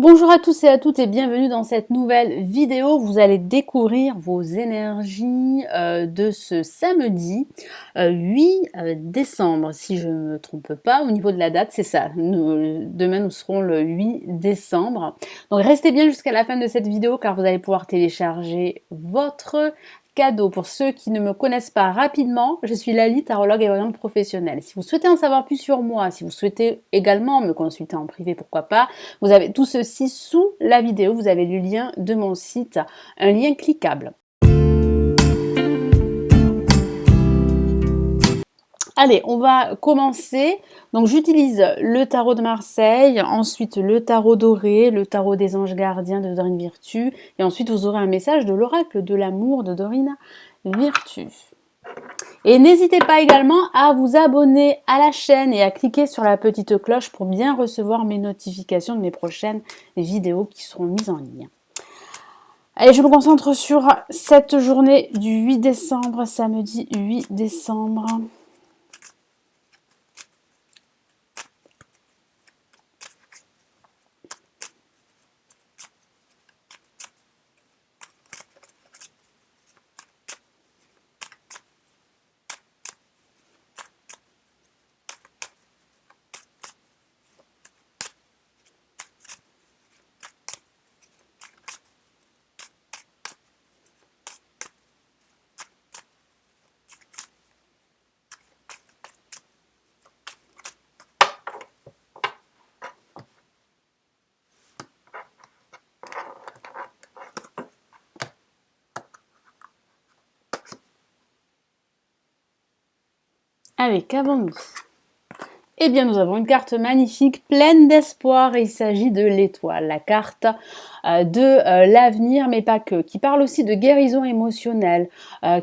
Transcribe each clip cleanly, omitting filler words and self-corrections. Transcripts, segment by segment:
Bonjour à tous et à toutes et bienvenue dans cette nouvelle vidéo. Vous allez découvrir vos énergies de ce samedi 8 décembre, si je ne me trompe pas, au niveau de la date, c'est ça. Demain, nous serons le 8 décembre. Donc restez bien jusqu'à la fin de cette vidéo car vous allez pouvoir télécharger votre cadeau. Pour ceux qui ne me connaissent pas rapidement, je suis Lali, tarologue et voyante professionnelle. Si vous souhaitez en savoir plus sur moi, si vous souhaitez également me consulter en privé, pourquoi pas, vous avez tout ceci sous la vidéo. Vous avez le lien de mon site, un lien cliquable. Allez, on va commencer. Donc, j'utilise le tarot de Marseille, ensuite le tarot doré, le tarot des anges gardiens de Dorine Virtue, et ensuite vous aurez un message de l'oracle de l'amour de Dorine Virtue. Et n'hésitez pas également à vous abonner à la chaîne et à cliquer sur la petite cloche pour bien recevoir mes notifications de mes prochaines vidéos qui seront mises en ligne. Allez, je me concentre sur cette journée du 8 décembre, samedi 8 décembre. Allez, qu'avons-nous ? Eh bien, nous avons une carte magnifique, pleine d'espoir, et il s'agit de l'étoile, la carte de l'avenir, mais pas que, qui parle aussi de guérison émotionnelle,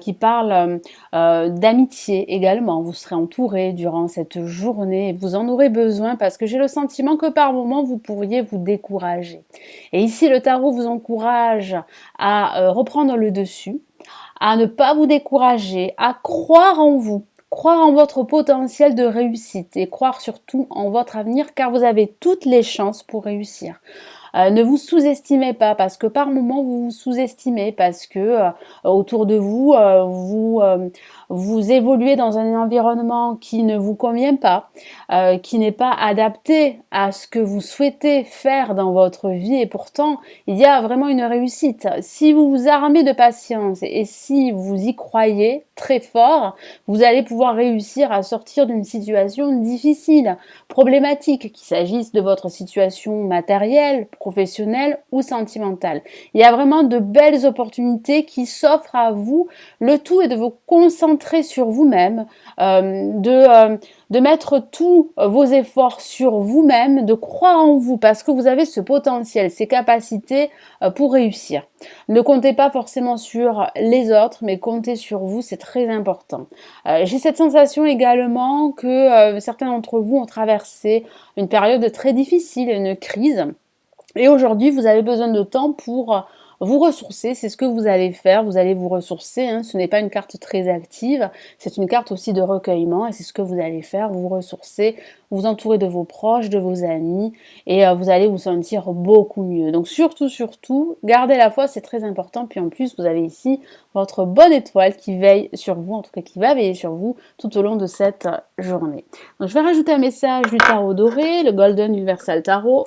qui parle d'amitié également. Vous serez entouré durant cette journée, et vous en aurez besoin parce que j'ai le sentiment que par moments, vous pourriez vous décourager. Et ici, le tarot vous encourage à reprendre le dessus, à ne pas vous décourager, à croire en vous. Croire en votre potentiel de réussite et croire surtout en votre avenir car vous avez toutes les chances pour réussir. Ne vous sous-estimez pas parce que par moments vous vous sous-estimez parce que autour de vous, vous évoluez dans un environnement qui ne vous convient pas, qui n'est pas adapté à ce que vous souhaitez faire dans votre vie et pourtant il y a vraiment une réussite. Si vous vous armez de patience et si vous y croyez très fort, vous allez pouvoir réussir à sortir d'une situation difficile, problématique, qu'il s'agisse de votre situation matérielle, professionnelle ou sentimentale. Il y a vraiment de belles opportunités qui s'offrent à vous. Le tout est de vous concentrer sur vous-même, de mettre tous vos efforts sur vous-même, de croire en vous parce que vous avez ce potentiel, ces capacités pour réussir. Ne comptez pas forcément sur les autres, mais comptez sur vous, c'est très important. J'ai cette sensation également que certains d'entre vous ont traversé une période très difficile, une crise. Et aujourd'hui, vous avez besoin de temps pour vous ressourcer, c'est ce que vous allez faire, vous allez vous ressourcer, hein. Ce n'est pas une carte très active, c'est une carte aussi de recueillement et c'est ce que vous allez faire, vous ressourcer, vous entourer de vos proches, de vos amis et vous allez vous sentir beaucoup mieux. Donc surtout, gardez la foi, c'est très important. Puis en plus, vous avez ici votre bonne étoile qui veille sur vous, en tout cas qui va veiller sur vous tout au long de cette journée. Donc je vais rajouter un message du tarot doré, le Golden Universal Tarot.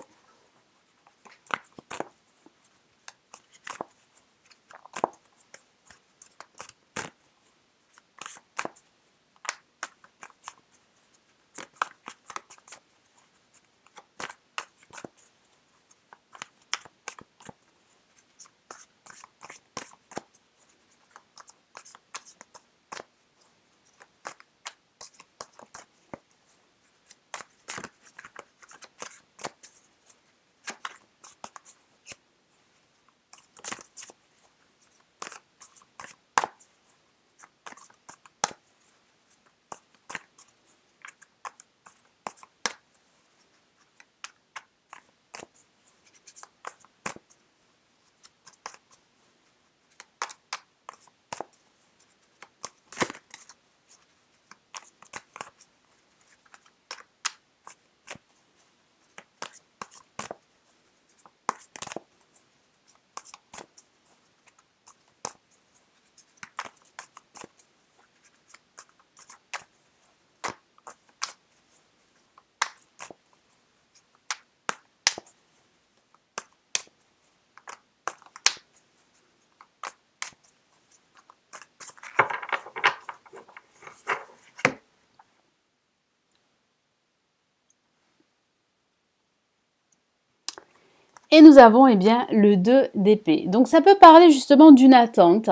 Et nous avons eh bien le 2 d'épée. Donc ça peut parler justement d'une attente,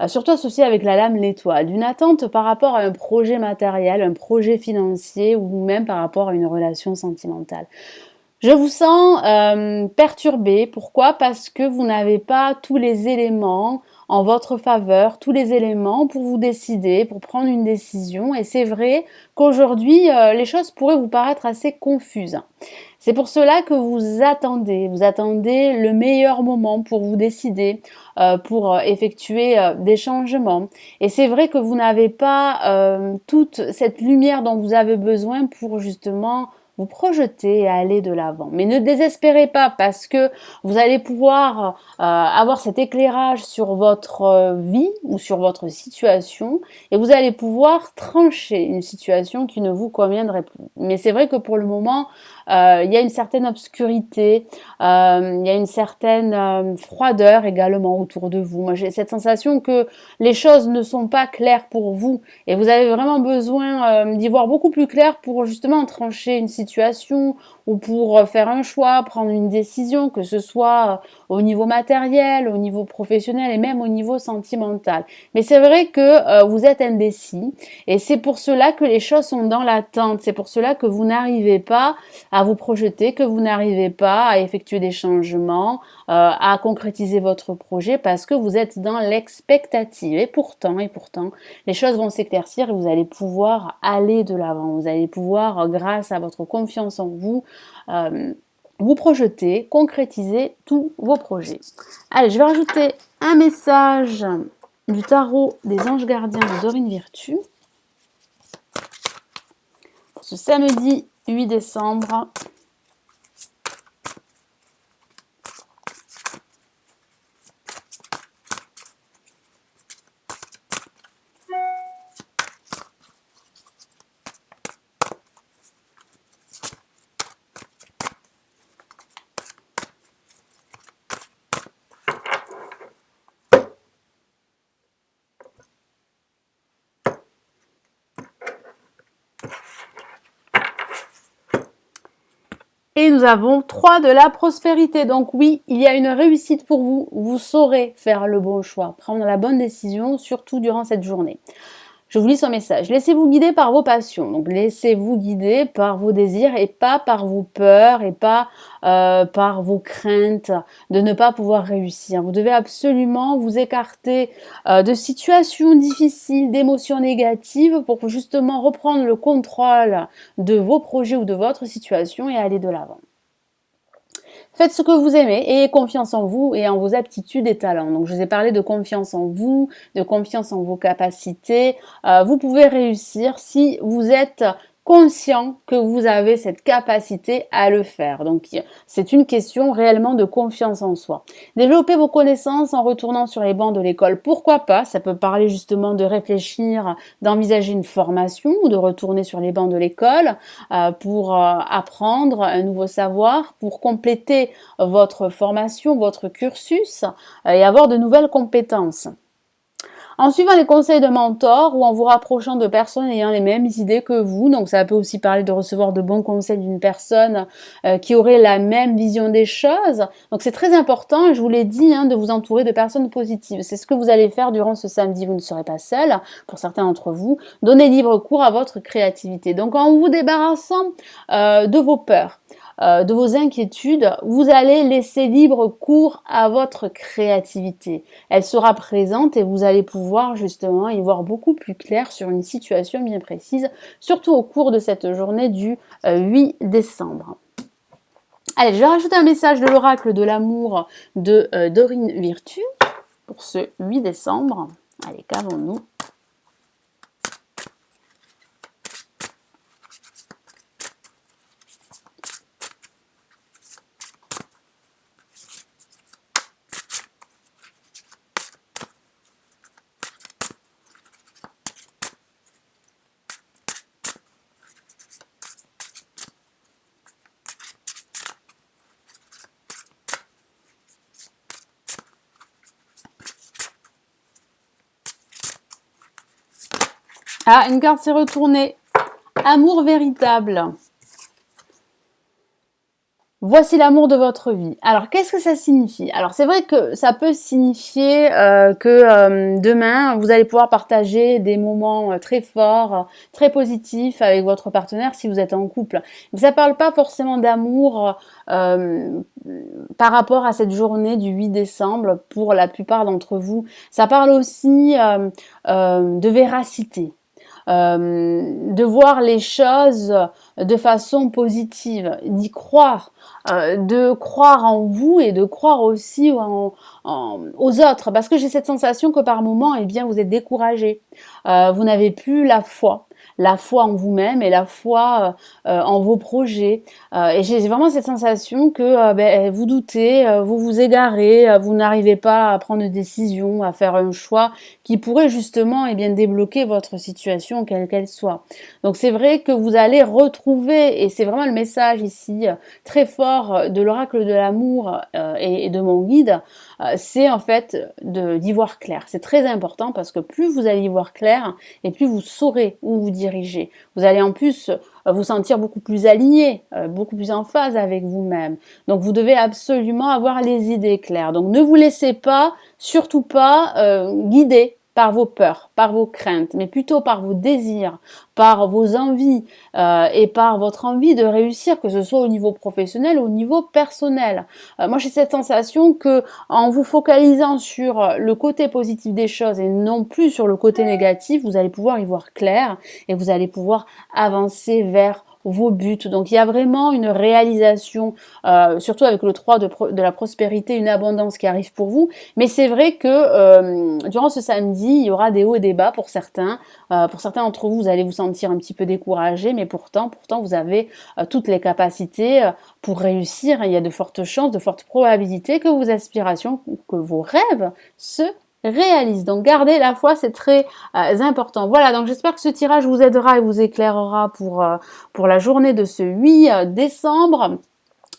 surtout associée avec la lame l'étoile, d'une attente par rapport à un projet matériel, un projet financier ou même par rapport à une relation sentimentale. Je vous sens perturbé. Pourquoi? Parce que vous n'avez pas tous les éléments en votre faveur, tous les éléments pour vous décider, pour prendre une décision. Et c'est vrai qu'aujourd'hui, les choses pourraient vous paraître assez confuses. C'est pour cela que vous attendez le meilleur moment pour vous décider, pour effectuer des changements. Et c'est vrai que vous n'avez pas toute cette lumière dont vous avez besoin pour justement vous projeter et aller de l'avant. Mais ne désespérez pas parce que vous allez pouvoir avoir cet éclairage sur votre vie ou sur votre situation et vous allez pouvoir trancher une situation qui ne vous conviendrait plus. Mais c'est vrai que pour le moment, il y a une certaine obscurité, il y a une certaine froideur également autour de vous. Moi, j'ai cette sensation que les choses ne sont pas claires pour vous et vous avez vraiment besoin d'y voir beaucoup plus clair pour justement trancher une situation ou pour faire un choix, prendre une décision, que ce soit au niveau matériel, au niveau professionnel et même au niveau sentimental. Mais c'est vrai que vous êtes indécis et c'est pour cela que les choses sont dans l'attente, c'est pour cela que vous n'arrivez pas à vous projeter, que vous n'arrivez pas à effectuer des changements, à concrétiser votre projet parce que vous êtes dans l'expectative. Et pourtant, les choses vont s'éclaircir et vous allez pouvoir aller de l'avant. Vous allez pouvoir, grâce à votre confiance en vous, vous projeter, concrétiser tous vos projets. Allez, je vais rajouter un message du tarot des anges gardiens de Dorine Virtue. Pour ce samedi 8 décembre. Et nous avons 3 de la prospérité. Donc oui, il y a une réussite pour vous. Vous saurez faire le bon choix, prendre la bonne décision, surtout durant cette journée. Je vous lis son message. Laissez-vous guider par vos passions. Donc laissez-vous guider par vos désirs et pas par vos peurs et pas par vos craintes de ne pas pouvoir réussir. Vous devez absolument vous écarter de situations difficiles, d'émotions négatives pour justement reprendre le contrôle de vos projets ou de votre situation et aller de l'avant. Faites ce que vous aimez et ayez confiance en vous et en vos aptitudes et talents. Donc, je vous ai parlé de confiance en vous, de confiance en vos capacités. Vous pouvez réussir si vous êtes conscient que vous avez cette capacité à le faire. Donc, c'est une question réellement de confiance en soi. Développez vos connaissances en retournant sur les bancs de l'école. Pourquoi pas? Ça peut parler justement de réfléchir, d'envisager une formation ou de retourner sur les bancs de l'école pour apprendre un nouveau savoir, pour compléter votre formation, votre cursus et avoir de nouvelles compétences. En suivant les conseils de mentors ou en vous rapprochant de personnes ayant les mêmes idées que vous, donc ça peut aussi parler de recevoir de bons conseils d'une personne qui aurait la même vision des choses. Donc c'est très important, et je vous l'ai dit, de vous entourer de personnes positives. C'est ce que vous allez faire durant ce samedi, vous ne serez pas seul, pour certains d'entre vous. Donnez libre cours à votre créativité. Donc en vous débarrassant de vos peurs, de vos inquiétudes, vous allez laisser libre cours à votre créativité. Elle sera présente et vous allez pouvoir justement y voir beaucoup plus clair sur une situation bien précise, surtout au cours de cette journée du 8 décembre. Allez, je vais rajouter un message de l'oracle de l'amour de Dorine Virtue pour ce 8 décembre. Allez, qu'avons-nous ? Ah, une carte s'est retournée. Amour véritable. Voici l'amour de votre vie. Alors, qu'est-ce que ça signifie? Alors, c'est vrai que ça peut signifier que demain, vous allez pouvoir partager des moments très forts, très positifs avec votre partenaire si vous êtes en couple. Mais ça ne parle pas forcément d'amour par rapport à cette journée du 8 décembre pour la plupart d'entre vous. Ça parle aussi de véracité. De voir les choses de façon positive, d'y croire, de croire en vous et de croire aussi aux autres. Parce que j'ai cette sensation que par moment, eh bien, vous êtes découragé. Vous n'avez plus la foi en vous-même et la foi en vos projets. Et j'ai vraiment cette sensation que vous doutez, vous vous égarez, vous n'arrivez pas à prendre une décision, à faire un choix qui pourrait justement eh bien, débloquer votre situation, quelle qu'elle soit. Donc c'est vrai que vous allez retrouver, et c'est vraiment le message ici très fort de l'oracle de l'amour et de mon guide, c'est en fait d'y voir clair. C'est très important parce que plus vous allez y voir clair, et plus vous saurez où vous diriger. Vous allez en plus vous sentir beaucoup plus aligné, beaucoup plus en phase avec vous-même. Donc vous devez absolument avoir les idées claires. Donc ne vous laissez pas, surtout pas, guider par vos peurs, par vos craintes, mais plutôt par vos désirs, par vos envies et par votre envie de réussir, que ce soit au niveau professionnel ou au niveau personnel. Moi, j'ai cette sensation que en vous focalisant sur le côté positif des choses et non plus sur le côté négatif, vous allez pouvoir y voir clair et vous allez pouvoir avancer vers vos buts. Donc il y a vraiment une réalisation, surtout avec le 3 de la prospérité, une abondance qui arrive pour vous. Mais c'est vrai que durant ce samedi, il y aura des hauts et des bas pour certains. Pour certains d'entre vous, vous allez vous sentir un petit peu découragé, mais pourtant vous avez toutes les capacités pour réussir. Il y a de fortes chances, de fortes probabilités que vos aspirations, que vos rêves se réalise. Donc gardez la foi, c'est très important. Voilà, donc j'espère que ce tirage vous aidera et vous éclairera pour la journée de ce 8 décembre.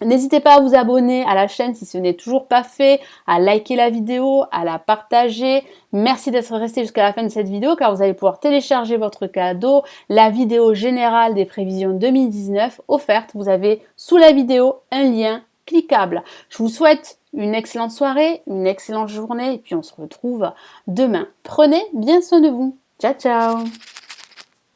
N'hésitez pas à vous abonner à la chaîne si ce n'est toujours pas fait, à liker la vidéo, à la partager. Merci d'être resté jusqu'à la fin de cette vidéo car vous allez pouvoir télécharger votre cadeau, la vidéo générale des prévisions 2019 offerte. Vous avez sous la vidéo un lien cliquable. Je vous souhaite une excellente soirée, une excellente journée et puis on se retrouve demain. Prenez bien soin de vous. Ciao, ciao!